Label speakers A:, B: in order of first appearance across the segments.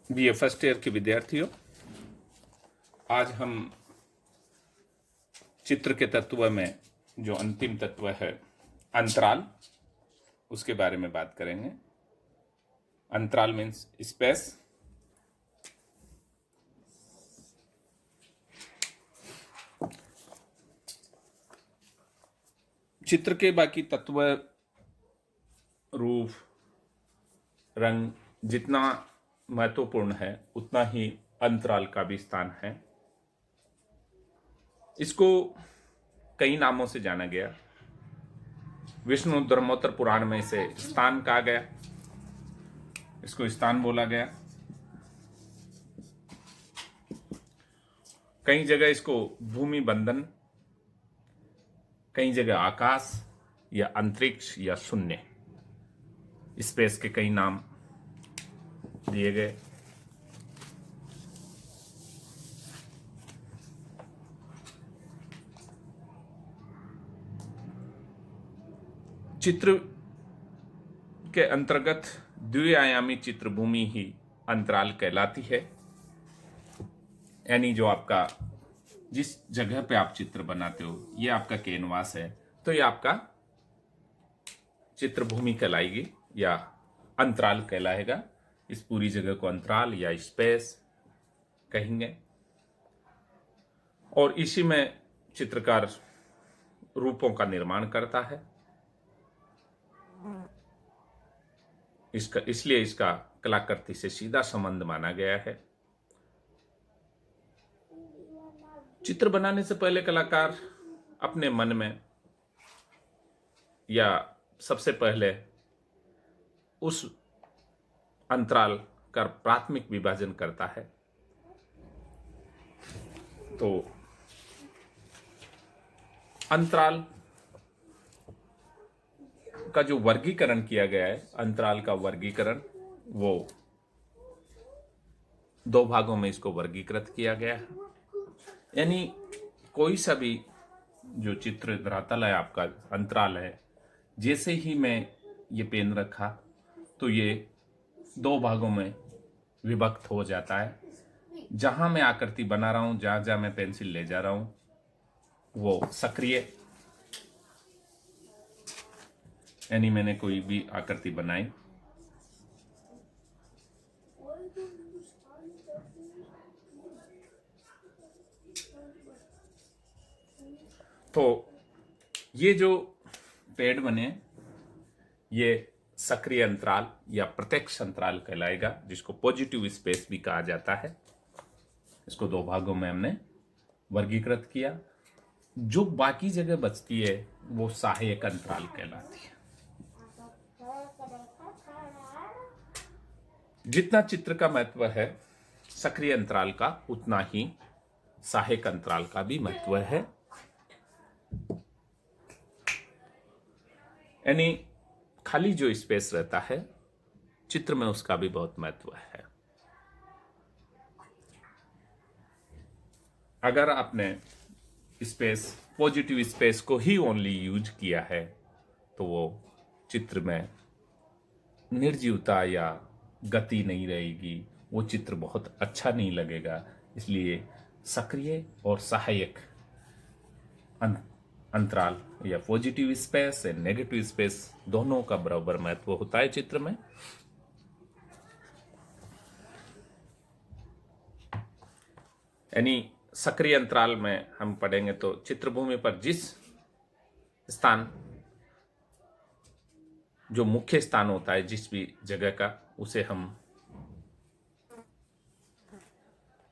A: BA first year के विद्यार्थियों, आज हम चित्र के तत्व में जो अंतिम तत्व है अंतराल, उसके बारे में बात करेंगे। अंतराल मीन्स स्पेस। चित्र के बाकी तत्व, रूप, रंग जितना महत्वपूर्ण है उतना ही अंतराल का भी स्थान है। इसको कई नामों से जाना गया। विष्णु धर्मोत्तर पुराण में इसे स्थान कहा गया, इसको स्थान बोला गया। कई जगह इसको भूमि बंधन, कई जगह आकाश या अंतरिक्ष या शून्य, स्पेस के कई नाम दिए गए। चित्र के अंतर्गत द्विआयामी चित्र भूमि ही अंतराल कहलाती है। यानी जो आपका जिस जगह पे आप चित्र बनाते हो, ये आपका कैनवास है, तो ये आपका चित्र भूमि कहलाएगी या अंतराल कहलाएगा। इस पूरी जगह को अंतराल या स्पेस कहेंगे। और इसी में चित्रकार रूपों का निर्माण करता है। इसलिए इसका कलाकृति से सीधा संबंध माना गया है। चित्र बनाने से पहले कलाकार अपने मन में या सबसे पहले उस अंतराल का प्राथमिक विभाजन करता है। तो अंतराल का जो वर्गीकरण किया गया है, अंतराल का वर्गीकरण, वो दो भागों में इसको वर्गीकृत किया गया है। यानी कोई सा भी जो चित्र धरातल है, आपका अंतराल है, जैसे ही मैं ये पेन रखा तो ये दो भागों में विभक्त हो जाता है। जहां मैं आकृति बना रहा हूं, जहां जहां मैं पेंसिल ले जा रहा हूं, वो सक्रिय, यानी मैंने कोई भी आकृति बनाई तो ये जो पेड़ बने, ये सक्रिय अंतराल या प्रत्यक्ष अंतराल कहलाएगा, जिसको पॉजिटिव स्पेस भी कहा जाता है। इसको दो भागों में हमने वर्गीकृत किया। जो बाकी जगह बचती है वो सहायक अंतराल कहलाती है। जितना चित्र का महत्व है सक्रिय अंतराल का, उतना ही सहायक अंतराल का भी महत्व है। यानी खाली जो स्पेस रहता है चित्र में, उसका भी बहुत महत्व है। अगर आपने स्पेस, पॉजिटिव स्पेस को ही ओनली यूज किया है तो वो चित्र में निर्जीवता या गति नहीं रहेगी, वो चित्र बहुत अच्छा नहीं लगेगा। इसलिए सक्रिय और सहायक अंतराल या पॉजिटिव स्पेस और नेगेटिव स्पेस दोनों का बराबर महत्व होता है चित्र में। यानी सक्रिय अंतराल में हम पढ़ेंगे तो चित्रभूमि पर जिस स्थान, जो मुख्य स्थान होता है जिस भी जगह का, उसे हम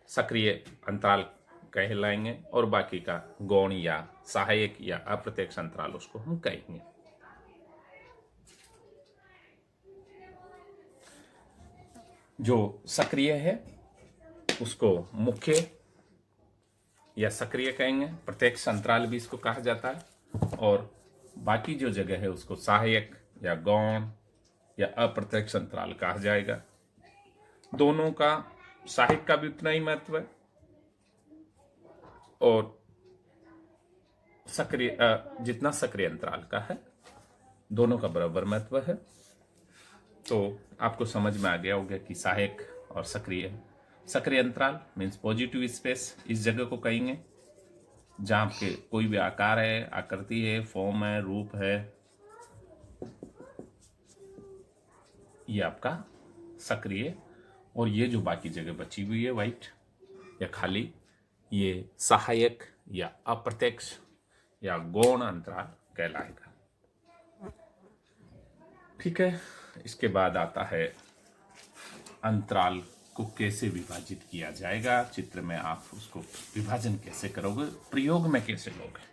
A: सक्रिय अंतराल कहलाएंगे, और बाकी का गौण या सहायक या अप्रत्यक्ष अंतराल उसको हम कहेंगे। जो सक्रिय है उसको मुख्य या सक्रिय कहेंगे, प्रत्यक्ष अंतराल भी इसको कहा जाता है, और बाकी जो जगह है उसको सहायक या गौण या अप्रत्यक्ष अंतराल कहा जाएगा। दोनों का सहायक का भी उतना ही महत्व है और सक्रिय जितना सक्रिय अंतराल का है, दोनों का बराबर महत्व है। तो आपको समझ में आ गया होगा कि सहायक और सक्रिय। सक्रिय अंतराल मीन्स पॉजिटिव स्पेस, इस जगह को कहेंगे जहाँ आपके कोई भी आकार है, आकृति है, फॉर्म है, रूप है, ये आपका सक्रिय। और ये जो बाकी जगह बची हुई है वाइट या खाली, ये सहायक या अप्रत्यक्ष या गौण अंतराल कहलाएगा। ठीक है, इसके बाद आता है अंतराल को कैसे विभाजित किया जाएगा। चित्र में आप उसको विभाजन कैसे करोगे, प्रयोग में कैसे लोगे।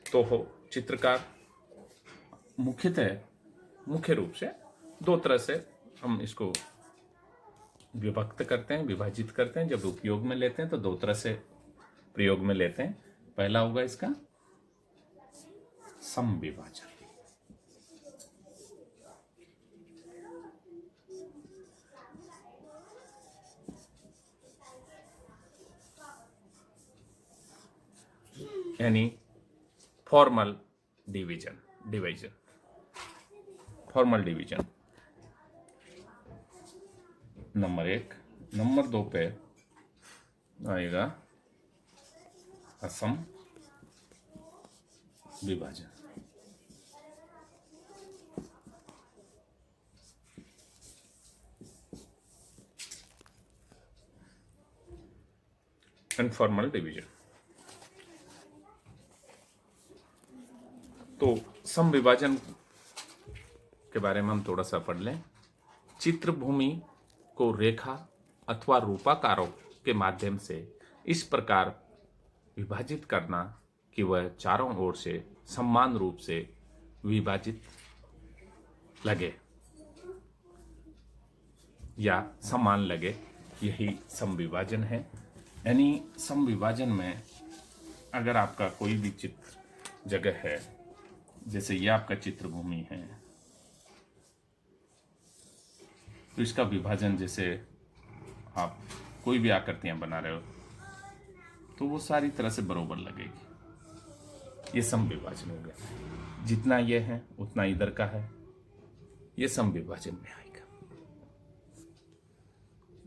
A: तो हो चित्रकार मुख्य रूप से दो तरह से हम इसको विभक्त करते हैं, विभाजित करते हैं। जब उपयोग में लेते हैं तो दो तरह से प्रयोग में लेते हैं। पहला होगा इसका समविभाजन। यानी formal division. Formal division number 1। Number 2 पे आएगा असम विभाजन। Informal division. तो सम विभाजन के बारे में हम थोड़ा सा पढ़ लें। चित्र भूमि को रेखा अथवा रूपाकारों के माध्यम से इस प्रकार विभाजित करना कि वह चारों ओर से समान रूप से विभाजित लगे या समान लगे, यही समविभाजन है। यानी समविभाजन में अगर आपका कोई भी चित्र जगह है, जैसे ये आपका चित्र भूमि है, तो इसका विभाजन, जैसे आप कोई भी आकृतियां बना रहे हो तो वो सारी तरह से बरोबर लगेगी। ये समविभाजन हो गया। जितना ये है उतना इधर का है, ये समविभाजन में आएगा।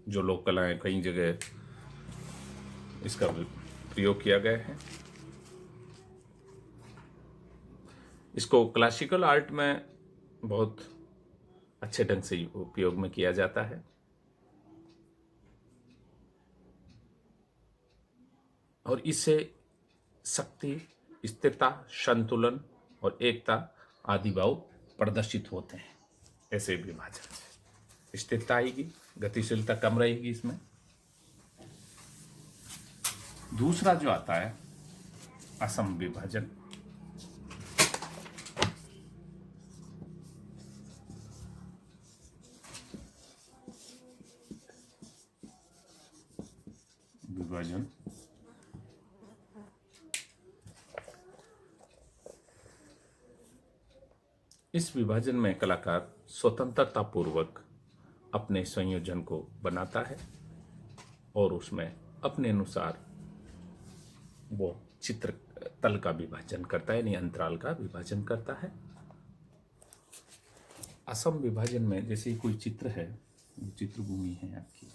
A: जो लोक कलाएं कई जगह इसका प्रयोग किया गया है। इसको क्लासिकल आर्ट में बहुत अच्छे ढंग से उपयोग में किया जाता है। और इससे शक्ति, स्थिरता, संतुलन और एकता आदि भाव प्रदर्शित होते हैं। ऐसे विभाजन से स्थिरता आएगी, गतिशीलता कम रहेगी इसमें। दूसरा जो आता है असम विभाजन। इस विभाजन में कलाकार स्वतंत्रता पूर्वक अपने संयोजन को बनाता है और उसमें अपने अनुसार वो चित्र तल का विभाजन करता है, यानी अंतराल का विभाजन करता है। असम विभाजन में जैसे कोई चित्र है, चित्र भूमि है आपकी,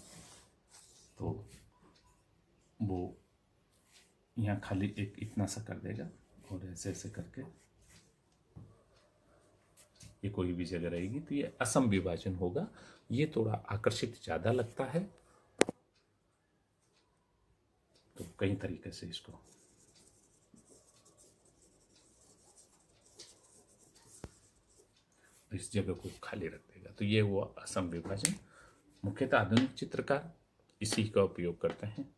A: तो वो यहाँ खाली एक इतना सा कर देगा और ऐसे ऐसे करके ये कोई भी जगह रहेगी, तो ये असम विभाजन होगा। ये थोड़ा आकर्षित ज़्यादा लगता है। तो कई तरीके से इसको इस जगह को खाली रख देगा। तो ये हुआ असम विभाजन। मुख्यतः आधुनिक चित्रकार इसी का उपयोग करते हैं।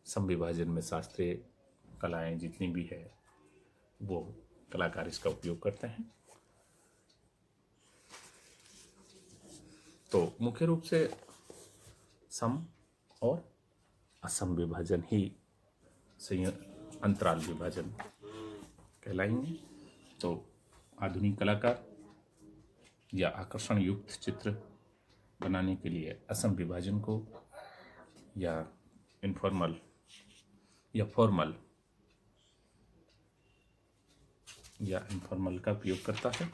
A: सम विभाजन में शास्त्रीय कलाएं जितनी भी है वो कलाकार इसका उपयोग करते हैं। तो मुख्य रूप से सम और असम विभाजन ही अंतराल विभाजन कहलाएंगे। तो आधुनिक कलाकार या आकर्षण युक्त चित्र बनाने के लिए असम विभाजन को या इनफॉर्मल या फॉर्मल या इनफॉर्मल का उपयोग करता है।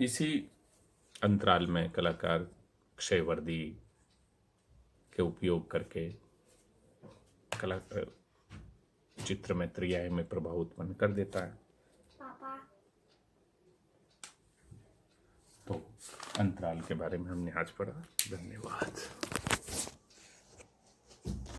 A: इसी अंतराल में कलाकार क्षयवर्दी के उपयोग करके कला चित्र में त्रियाय में प्रभाव उत्पन्न कर देता है। तो अंतराल के बारे में हमने आज पढ़ा। धन्यवाद।